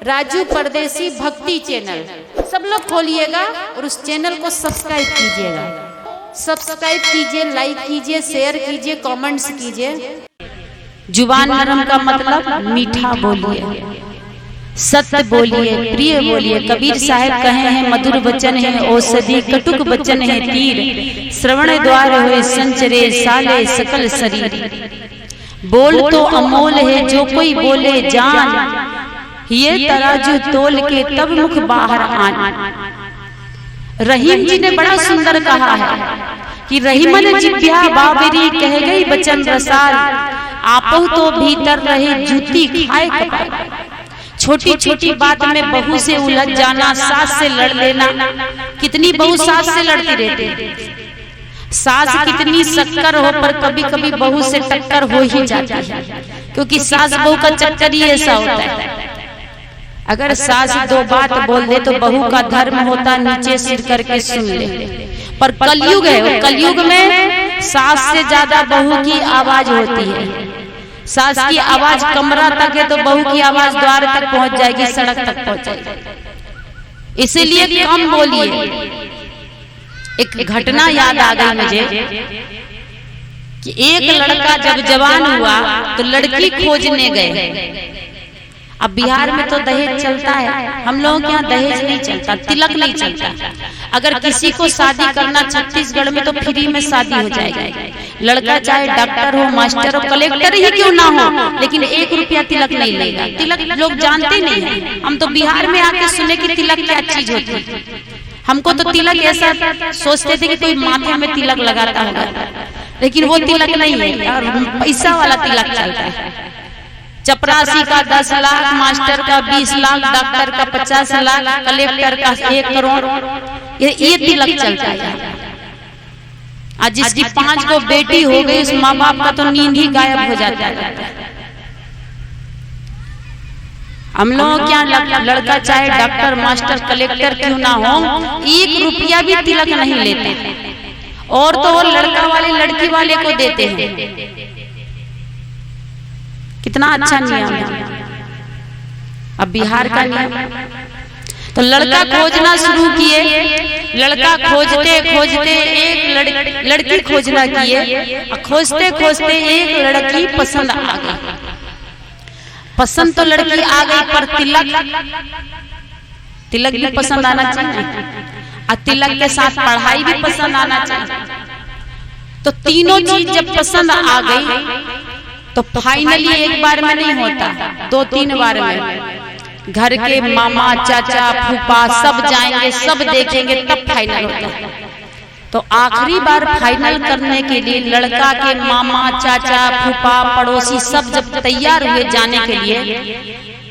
राजू परदेसी भक्ति चैनल, सब लोग खोलिएगा और उस चैनल को सब्सक्राइब कीजिएगा। सब्सक्राइब कीजिए, लाइक कीजिए, शेयर कीजिए, कमेंट्स कीजिए। जुबान नरम का मतलब मीठा बोलिए, सत्य बोलिए, प्रिय बोलिए। कबीर साहब कहे हैं मधुर वचन है औषधि, कटुक वचन है तीर, श्रवण द्वार हुए संचरे साले सकल शरीर। बोल तो अमोल है जो कोई बोले जान, ये तराजू तोल के तब मुख बाहर आन। रहीम जी ने बड़ा सुंदर कहा है कि रहीमन जिभ्या बाबरी कह गई बचन रसाल, आपो तो भीतर रहे जूती खाए कपाल। छोटी छोटी बात में बहू से उलझ जाना, सास से लड़ लेना। कितनी बहू सास से लड़ती रहती, सास कितनी शक्कर हो पर कभी कभी बहू से टक्कर हो ही जाती है, क्योंकि सास बहू का चक्कर ही ऐसा होता है। अगर सास दो बात बोल दे तो बहू का धर्म होता नीचे सिर करके सुन ले। पर कलयुग है, कलयुग में सास से ज्यादा बहू की आवाज होती है। सास की आवाज कमरा तक है तो बहू की आवाज द्वार तक पहुंच जाएगी, सड़क तक पहुंच जाएगी। इसीलिए कम बोलिए। एक घटना याद आ गई मुझे कि एक लड़का जब जवान हुआ तो लड़की खोजने गए। अब बिहार में तो दहेज चलता है, हम लोगों के यहाँ दहेज नहीं चलता, तिलक नहीं चलता। अगर किसी को शादी करना छत्तीसगढ़ में तो फ्री में शादी हो जाएगी। लड़का चाहे डॉक्टर हो, मास्टर हो, कलेक्टर ही क्यों ना हो, लेकिन 1 रुपया तिलक नहीं लेगा। तिलक लोग जानते नहीं है। हम तो बिहार में आके सुने कि तिलक क्या चीज होती है। हमको तो तिलक ऐसा सोचते थे कि कोई माथे में तिलक लगाता होगा, लेकिन वो तिलक नहीं है और पैसा वाला तिलक चलता है। चपरासी का 10 लाख, मास्टर का 20 लाख, डॉक्टर का 50 लाख, कलेक्टर का 1 करोड़, ये तिलक चलता है। आज जिसकी 5 को बेटी हो गई, उस माँ बाप का तो नींद ही गायब हो जाता है। हम लोग क्या लड़का चाहे डॉक्टर, मास्टर, कलेक्टर क्यों ना हो, 1 रुपया भी तिलक नहीं लेते। और तो वो लड़का वाले लड़की वाले को देते हैं। कितना अच्छा नियम है। अब बिहार का नियम, तो लड़का खोजना शुरू किए। लड़का खोजते खोजते एक लड़की खोजना किए। खोजते खोजते एक लड़की पसंद आ गई। पसंद तो लड़की आ गई, पर तिलक भी पसंद आना चाहिए और तिलक के साथ पढ़ाई भी पसंद आना चाहिए। तो तीनों चीज जब पसंद आ गई तो फाइनली एक बार में नहीं होता, 2-3 बार में घर के मामा, चाचा, फूफा सब जाएंगे, सब देखेंगे, तब फाइनल होता है। तो आखिरी बार फाइनल करने के लिए लड़का के मामा, चाचा, फूफा, पड़ोसी सब जब तैयार हुए जाने के लिए,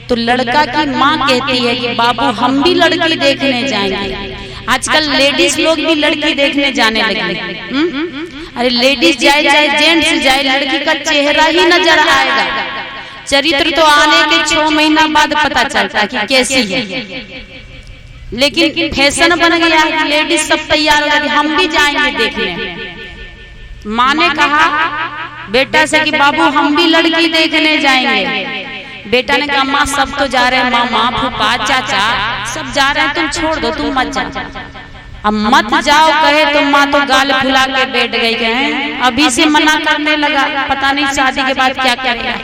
तो लड़का की माँ कहती है कि बाबू हम भी लड़की देखने जाएंगे। आजकल लेडीज लोग भी लड़की देखने जाने लगे। अरे लेडीज जाए चाहे जेंट्स जाए, लड़की का चेहरा ही नजर आएगा। चरित्र तो आने के 6 महीना बाद पता चलता कि कैसी है, लेकिन फैशन बन गया है। लेडीज सब तैयार हो गई, हम भी जाएंगे देखने। माँ ने कहा बेटा से कि बाबू हम भी लड़की देखने जाएंगे। बेटा ने कहा माँ सब तो जा रहे हैं, मामा, फूफा, चाचा सब जा रहे हैं, तुम छोड़ दो, तुम मत जाओ। अब मत जाओ कहे तो माँ तो गाल फुला के बैठ गई। कहे अभी से मना करने लगा, पता नहीं शादी के बाद क्या करेगा।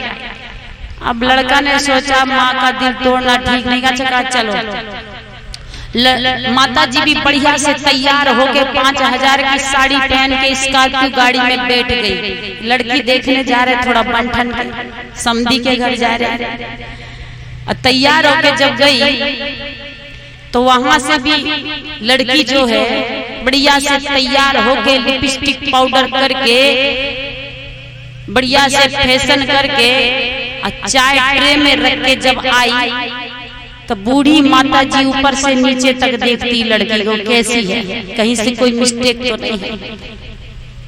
अब लड़का ने सोचा माँ का दिल तोड़ना ठीक नहीं, अच्छा चलो। माता जी भी बढ़िया से तैयार होके 5000 की साड़ी पहन के स्कॉर्पियो गाड़ी में बैठ गई। लड़की देखने जा रहे, थोड़ा बंठन के समधी के घर जा रहे। तैयार होके जब गई तो वहां से भी लड़की जो है बढ़िया से तैयार होके लिपस्टिक पाउडर करके बढ़िया से फैशन करके चाय ट्रे में रख के जब आई तो बूढ़ी माता जी ऊपर से नीचे तक देखती लड़की को कैसी है, कहीं से कोई मिस्टेक तो नहीं है,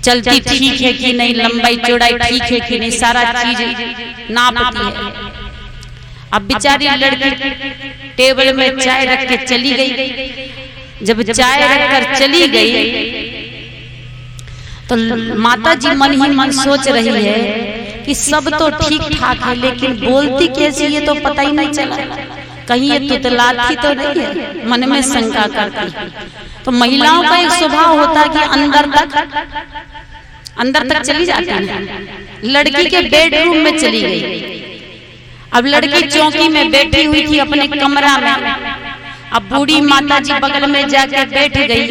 चलती ठीक है कि नहीं, लंबाई चौड़ाई ठीक है कि नहीं, सारा चीज नापती है। अब बेचारी लड़की टेबल में चाय रख के चली गई। जब चाय रखकर चली गई तो माता जी मन ही मन सोच रही है कि सब तो ठीक ठाक है, लेकिन बोलती कैसी ये तो पता ही नहीं चला। कहीं ये तुतलाती तो नहीं है, मन में शंका करती। तो महिलाओं का एक स्वभाव होता है कि अंदर तक चली जाती है। लड़की के बेडरूम में चली गई। अब लड़की चौकी में बैठी हुई थी अपने कमरा में। अब बूढ़ी माता जी बगल में जाके बैठ गई।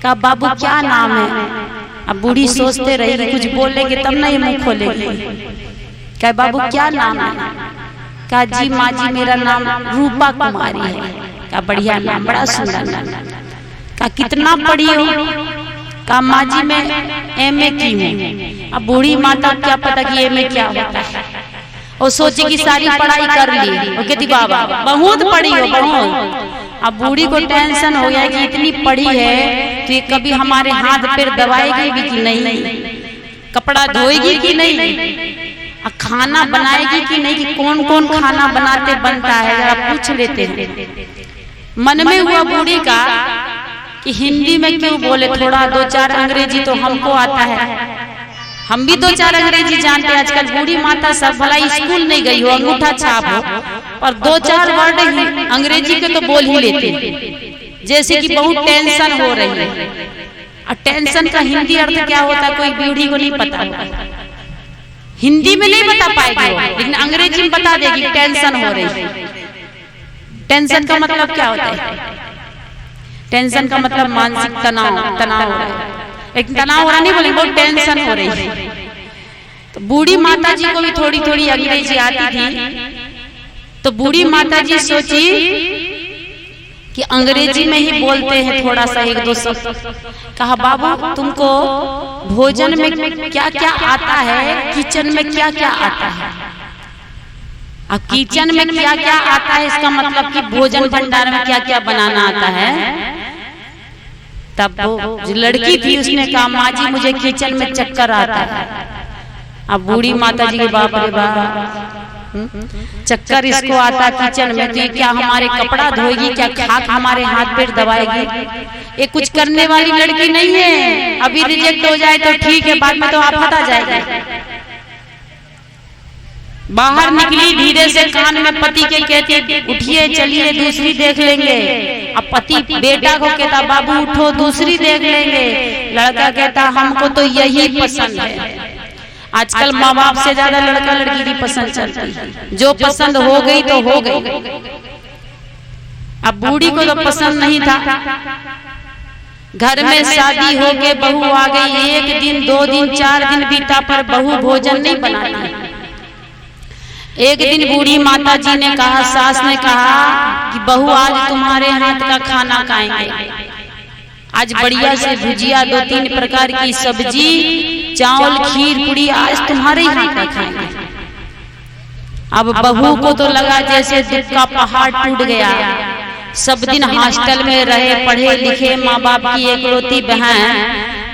कहा बाबू क्या नाम है? अब बूढ़ी सोचते रही कुछ बोलेगी तब ना ये मुंह खोलेगी। कहा बाबू क्या नाम है? कहा जी माँ जी मेरा नाम रूपा कुमारी है। कहा बढ़िया नाम, बड़ा सुंदर नाम। कहा कितना पढ़ी हो? कहा माँ जी मैं MA की हूँ। अब बूढ़ी माता क्या पता कि MA क्या होता है। और सोची कि सारी पढ़ाई कर ली। और कहती बाबा बहुत पढ़ी हो बहुत। अब बूढ़ी को टेंशन हो गया कि इतनी पढ़ी है तो ये कभी हमारे हाथ पैर दबाएगी भी कि नहीं, कपड़ा धोएगी कि नहीं, खाना बनाएगी कि नहीं, कि कौन कौन खाना बनाते बनता है जरा पूछ लेते हैं। मन में हुआ बूढ़ी का कि हिंदी में क्यों बोले, थोड़ा दो चार अंग्रेजी तो हमको आता है, हम भी दो चार अंग्रेजी जानते हैं। आजकल बूढ़ी माता सब भला स्कूल नहीं गई हो, अंगूठा छाप हो, और दो चार वर्ड अंग्रेजी के तो बोल ही लेते हैं। जैसे कि बहुत टेंशन हो रही है। और टेंशन का हिंदी अर्थ क्या होता है कोई बूढ़ी को नहीं पता। हिंदी में नहीं बता पाएगी लेकिन अंग्रेजी में बता देगी टेंशन हो रही है। टेंशन का मतलब क्या होता है? टेंशन का मतलब मानसिक तनाव हो रहा है। एक तनाव हो रहा नहीं बोलेंगे, बहुत टेंशन हो रही है। तो बूढ़ी माता जी को भी थोड़ी थोड़ी अंग्रेजी आती थी। तो बूढ़ी माता जी सोची कि अंग्रेजी में ही बोलते हैं थोड़ा सा एक दो शब्द। कहा बाबू तुमको भोजन में क्या क्या आता है, किचन में क्या क्या आता है? अब किचन में क्या क्या आता है इसका मतलब कि भोजन भंडार में क्या क्या बनाना आता है। तब वो जो लड़की थी उसने कहा माँ जी मुझे किचन में चक्कर आता है। अब बूढ़ी माता जी के बाप रे बाप, चक्कर इसको आता किचन में, तो ये क्या हमारे कपड़ा धोएगी, क्या खाक हमारे हाथ पैर दबाएगी? ये कुछ करने वाली लड़की नहीं है। अभी रिजेक्ट हो जाए तो ठीक है, बाद में तो आफत आ जाएगी। बाहर निकली धीरे से, कान में पति के कहती उठिए चलिए दूसरी देख लेंगे। अब पति बेटा को कहता बाबू उठो दूसरी देख लेंगे। लड़का कहता हमको तो यही पसंद है। आजकल माँ बाप से ज्यादा लड़का लड़की की पसंद चलती है। जो पसंद हो गई तो हो गई। अब बूढ़ी को तो पसंद नहीं था। घर में शादी हो के बहू आ गई। एक दिन दो दिन चार दिन बीता पर बहू भोजन नहीं बनाती। एक दिन बूढ़ी माता जी ने कहा, सास ने कहा कि बहू आज तुम्हारे हाथ का खाना खाएंगे। आज बढ़िया से भुजिया, दो तीन प्रकार की सब्जी, चावल, खीर, पूरी आज तुम्हारे हाथ का खाएंगे। अब बहू को तो लगा जैसे दुख का पहाड़ टूट गया। सब दिन हॉस्टल में रहे, पढ़े लिखे, माँ बाप की एकलौती बहन।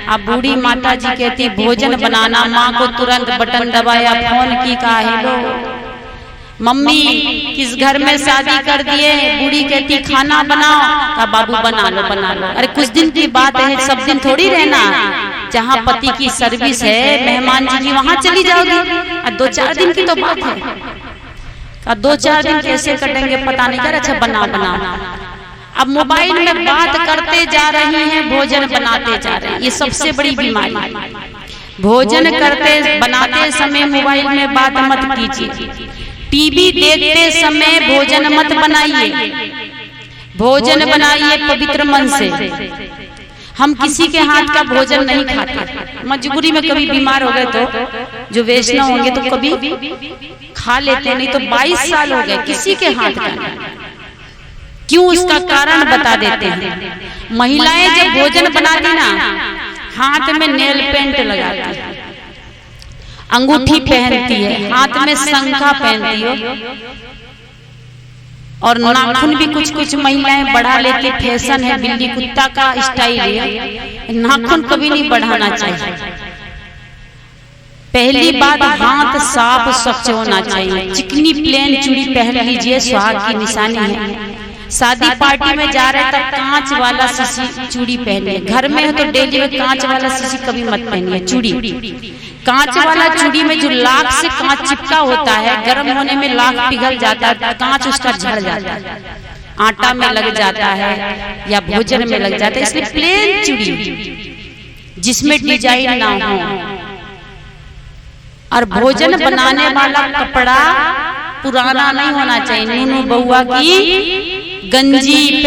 अब बूढ़ी माता जी कहती भोजन बनाना। माँ को तुरंत बटन दबाया, फोन की, कहा हेलो मम्मी किस घर में शादी कर दिए? बूढ़ी कहती खाना बनाओ। कहा बाबू बना लो बना लो। अरे कुछ दिन की बात है, सब दिन थोड़ी रहना। जहाँ पति की सर्विस है, मेहमान जी वहाँ चली जाओगी। दो चार दिन की तो बात है। कहा दो चार दिन कैसे कटेंगे पता नहीं। कर अच्छा बनाओ बनाओ। अब मोबाइल में बात करते जा रही हैं, भोजन बनाते जा रहे हैं। ये सबसे बड़ी बीमारी। भोजन करते बनाते समय मोबाइल में बात मत कीजिए। टीवी देखते समय भोजन मत बनाइए। भोजन बनाइए पवित्र मन से। हम किसी के हाथ का भोजन नहीं खाते। मजबूरी में कभी बीमार हो गए तो जो वैष्णव होंगे तो कभी खा लेते, नहीं तो 22 साल हो गए किसी के हाथ का। क्यों? उसका कारण बता देते हैं। महिलाएं जब भोजन बनाती ना, हाथ में नेल पेंट लगाती है, अंगूठी पहनती है, हाथ में शंखा पहनती हो, और नाखून भी कुछ कुछ महिलाएं बढ़ा लेती। फैशन है, बिल्ली कुत्ता का स्टाइल है। नाखून कभी नहीं बढ़ाना चाहिए। पहली बात हाथ साफ स्वच्छ होना चाहिए। चिकनी प्लेन चूड़ी पहन लीजिए, सुहाग की निशानी है। शादी पार्टी में जा रहे तब कांच वाला शीशी चूड़ी पहनिए, घर में है तो डेली में कांच वाला शीशी कभी मत पहनिए। चूड़ी, कांच वाला चूड़ी में जो लाख से कांच चिपका होता है, गर्म होने में लाख पिघल जाता है, कांच उसका झड़ जाता है, आटा में लग जाता है या भोजन में लग जाता है। इसलिए प्लेन चूड़ी जिसमें डिजाइन ना हो, और भोजन बनाने वाला कपड़ा पुराना नहीं होना चाहिए। नूनू बहुआ की गंजी,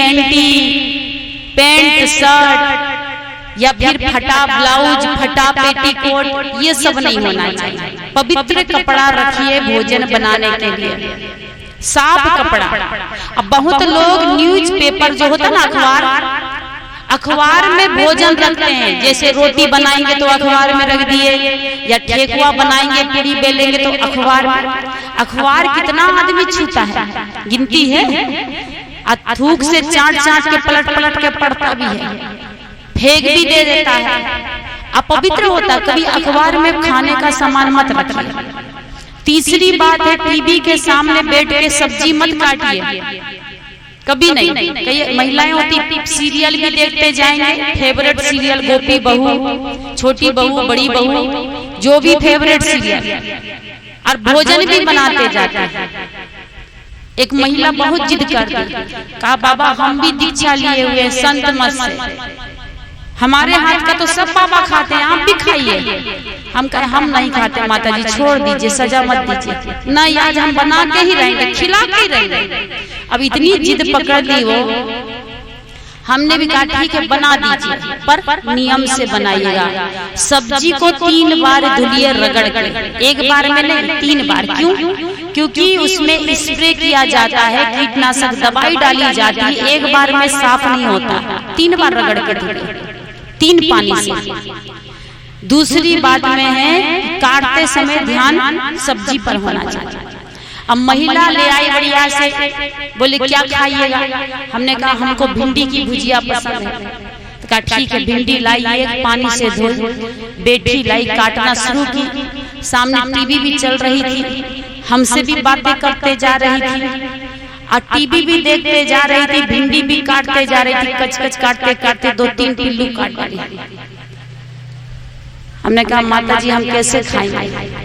पैंट शर्ट या फिर फटा ब्लाउज, फटा पेटीकोट, ये सब नहीं होना चाहिए। पवित्र कपड़ा रखिए भोजन बनाने के लिए, साफ कपड़ा। अब बहुत लोग न्यूज़पेपर जो होता ना, अखबार में भोजन रखते हैं, जैसे रोटी बनाएंगे तो अखबार में रख दिए, या ठेकुआ बनाएंगे, पूरी बेलेंगे तो अखबार में। अखबार कितना आदमी छूता है, गिनती है? थूक से चाट के पलट के पढ़ता भी है, फेंक भी दे देता है, अपवित्र होता। कभी अखबार में खाने का सामान मत रखिए। तीसरी बात है, टीवी के सामने बैठ के सब्जी मत काटिए, कभी नहीं। कई महिलाएं होती सीरियल भी देखते जाएंगे, फेवरेट सीरियल, गोपी बहू, छोटी बहू, बड़ी बहू, जो भी फेवरेट सीरियल, और भोजन भी बनाते जाते हैं। एक महिला बहुत जिद कर दी, कहा बाबा हम भी दीक्षा लिए हुए संत मत से, हमारे हाथ का तो सब बाबा खाते हैं, आप भी खाइए। हम कहे हम नहीं खाते माता जी, छोड़ दीजिए, सजा मत दीजिए। नहीं, आज हम बना के ही रहेंगे, खिला के ही रहेंगे। अब इतनी जिद पकड़ ली वो, हमने भी कहा ठीक है बना दीजिए, पर नियम से बनाइएगा। सब्जी को 3 बार धुलिए रगड़ के, एक बार में नहीं 3 बार। क्यों? क्योंकि उसमें स्प्रे किया जाता है, कीटनाशक दवाई डाली जाती है, एक बार में साफ नहीं होता, 3 बार रगड़ के धुलिए, 3 पानी से। दूसरी बात में है, काटते समय ध्यान सब्जी पर होना चाहिए। अब महिला ले आई बढ़िया से, बोले क्या खाइएगा? हमने कहा हमको भिंडी की भुजिया पसंद है। तो कहा ठीक है, भिंडी लाई, एक पानी से धोई, बेटी लाई, काटना शुरू की। सामने टीवी भी चल रही थी, हमसे भी बातें करते जा रही थी, और टीवी भी देखते जा रही थी, भिंडी भी काटते जा रही थी, कच काटते काटते 2-3 पिल्लू काट डाली। हमने कहा माता जी हम कैसे खाएंगे?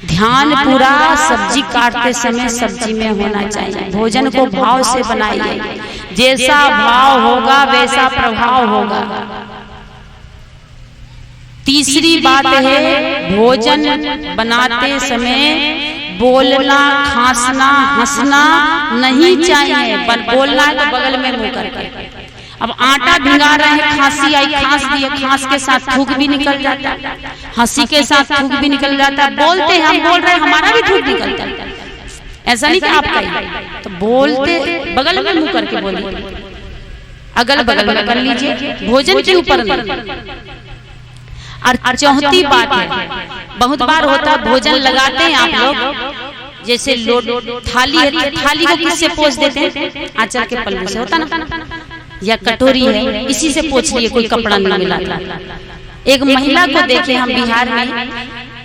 ध्यान पूरा सब्जी काटते समय सब्जी में होना चाहिए। भोजन को भाव से बनाइए, जैसा भाव होगा वैसा प्रभाव होगा। तीसरी बात है, भोजन बनाते समय बोलना, खांसना, हंसना नहीं चाहिए। बोलना है तो बगल में मुंह करके। अब आटा भिंगा रहे हैं, खांसी आई, खांस दिए, खांस के साथ थूक भी निकल जाता है, हंसी के साथ थूक भी निकल जाता है। बोलते हैं, हम बोल रहे हैं, हमारा भी थूक निकलता है। ऐसा नहीं कि आप कहें, तो बोलते बगल में मुंह करके बोलिए, अगल बगल में कर लीजिए, भोजन के ऊपर नहीं। और चौथी बात है, बहुत बार होता भोजन लगाते हैं आप लोग, जैसे थाली है, थाली को किससे पोंछ देते हैं? आंचल के पल्लू से, होता ना, या कटोरी है, इसी से पोंछ लिए, कोई कपड़ा नहीं मिला था। एक महिला को देखे हम बिहार में,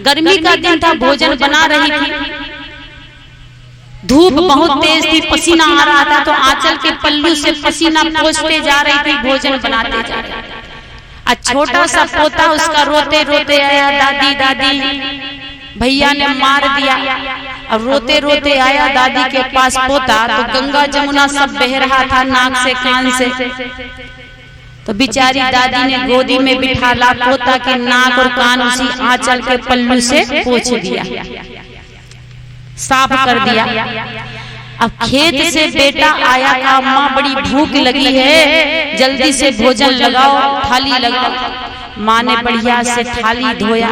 गर्मी का दिन था, भोजन बना रही थी, धूप बहुत तेज थी, पसीना आ रहा था, तो आंचल के पल्लू से पसीना पोंछते जा रही थी, भोजन बनाते जा रही थी। छोटा सा पोता उसका रोते रोते आया, दादी दादी, भैया ने मार दिया। अब रोते रोते आया दादी के पास पोता, तो गंगा जमुना सब बह रहा था नाक से कान से। तो बेचारी दादी ने गोदी में बिठाला, पोता के नाक और कान उसी आंचल के पल्लू से पोंछ दिया, साफ कर दिया। अब खेत से बेटा आया, का माँ बड़ी भूख लगी है, जल्दी से भोजन लगाओ, थाली लगाओ। माँ ने बढ़िया से थाली धोया,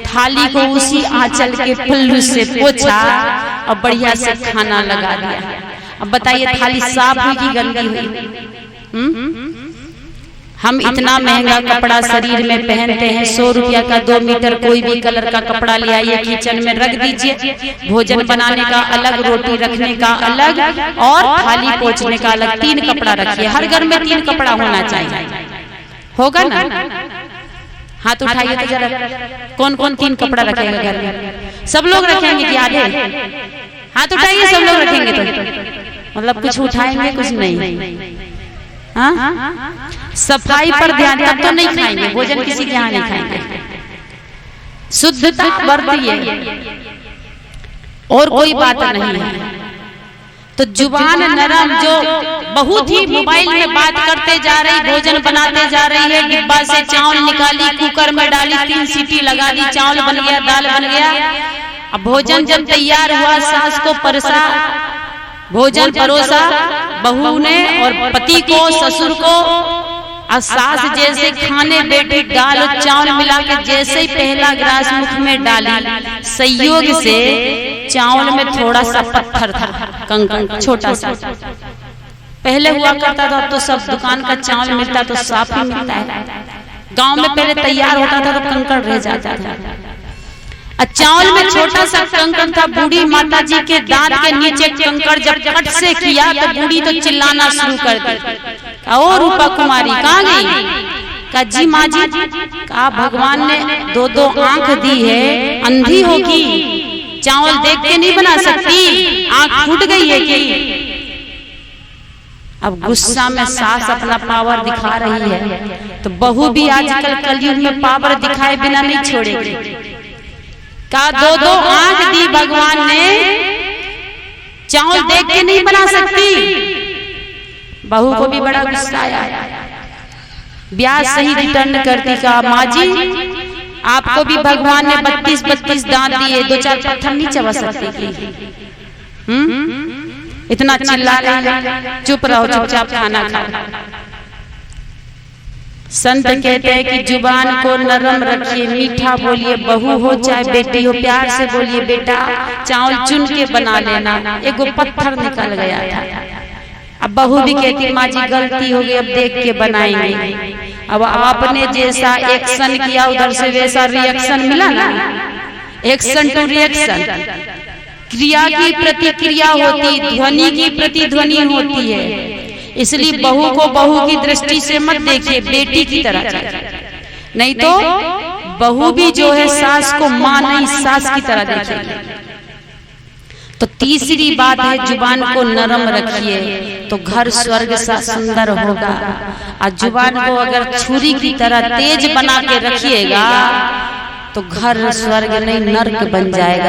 थाली को उसी आंचल के पल्लू से पोंछा और बढ़िया से खाना लगा दिया। अब बताइए थाली साफ हुई कि गंदी हुई? हम इतना महंगा कपड़ा शरीर में पहनते हैं, 100 रुपया का 2 मीटर कोई भी कलर का कपड़ा ले आइए, किचन में रख दीजिए, भोजन बनाने का अलग, रोटी रखने का अलग, और थाली पोंछने का अलग, 3 कपड़ा रखिए। हर घर में 3 कपड़ा होना चाहिए, होगा ना? हाथ उठाइए तो जरा, कौन कौन 3 कपड़ा रखेगा घर में? सब लोग रखेंगे कि आधे? हाथ उठाइए, सब लोग रखेंगे तो मतलब कुछ उठाएंगे कुछ नहीं। हाँ, सफाई पर ध्यान, तब तो नहीं खाएंगे भोजन, किसी के यहाँ नहीं खाएंगे। शुद्धता बरतिए और कोई बात नहीं है। तो जुबान नरम जो बहुत ही मोबाइल में बात करते जा रही, भोजन बनाते जा रही है, डिब्बा से चावल निकाली, कुकर में डाली, 3 सीटी लगा दी, चावल बन गया, दाल बन गया। अब भोजन जब तैयार हुआ, सास को परसा, भोजन परोसा बहू ने और पति को, ससुर को। और सास जैसे खाने बैठी, दाल और चावल मिला के जैसे ही पहला गिलास मुख में डाली, संयोग से चावल में थोड़ा सा पत्थर था, कंकड़ छोटा सा। पहले हुआ करता था, अब तो सब दुकान का चावल मिलता तो साफ ही मिलता है। गांव में पहले तैयार होता था तो कंकड़ रह जाता था। चावल में छोटा सा कंकड़ था। बूढ़ी माता जी के दांत के नीचे कंकड़ जब कट से किया तो बूढ़ी तो चिल्लाना शुरू कर दी। ओ रूपा कुमारी कहाँ गई? का जी माँ जी, का भगवान ने 2-2 आंख दी है, अंधी होगी, चावल देख के नहीं बना सकती, आंख फूट गई है कि? अब गुस्सा में सास अपना पावर दिखा रही है, तो बहू भी आजकल कलयुग में पावर दिखाए बिना नहीं छोड़ेगी। का 2-2 आंख दी भगवान ने, चावल देख के नहीं बना सकती। बहू को भी बड़ा गुस्सा आया, ब्याज सही रिटर्न करती। का माँ जी, आपको भी भगवान ने 32 दांत दिए, 2-4 पत्थर नहीं चबा सकती? इतना चिल्ला रही, चुप रहो, चुपचाप खाना खाओ। संत कहते हैं कि जुबान को नरम रखिए, मीठा बोलिए, बहू हो चाहे बेटी हो, प्यार से बोलिए, बेटा चावल चुन के बना लेना। एगो पत्थर निकल गया था। अब बहू भी कहती माँ जी गलती हो गई, अब देख के बनाएंगे। अब आपने जैसा एक्शन किया उधर से वैसा रिएक्शन मिला ना। एक्शन टू रिएक्शन, क्रिया की प्रतिक्रिया होती, ध्वनि की प्रतिध्वनि होती है। इसलिए बहू को बहू की दृष्टि से मत देखिए, बेटी की तरह। नहीं तो बहू भी जो है सास को मां नहीं सास की तरह देखेगी। तो तीसरी बात है जुबान को नरम रखिए तो घर स्वर्ग सा सुंदर होगा। और जुबान को अगर छुरी की तरह तेज बना के रखिएगा तो घर स्वर्ग नहीं नर्क बन जाएगा।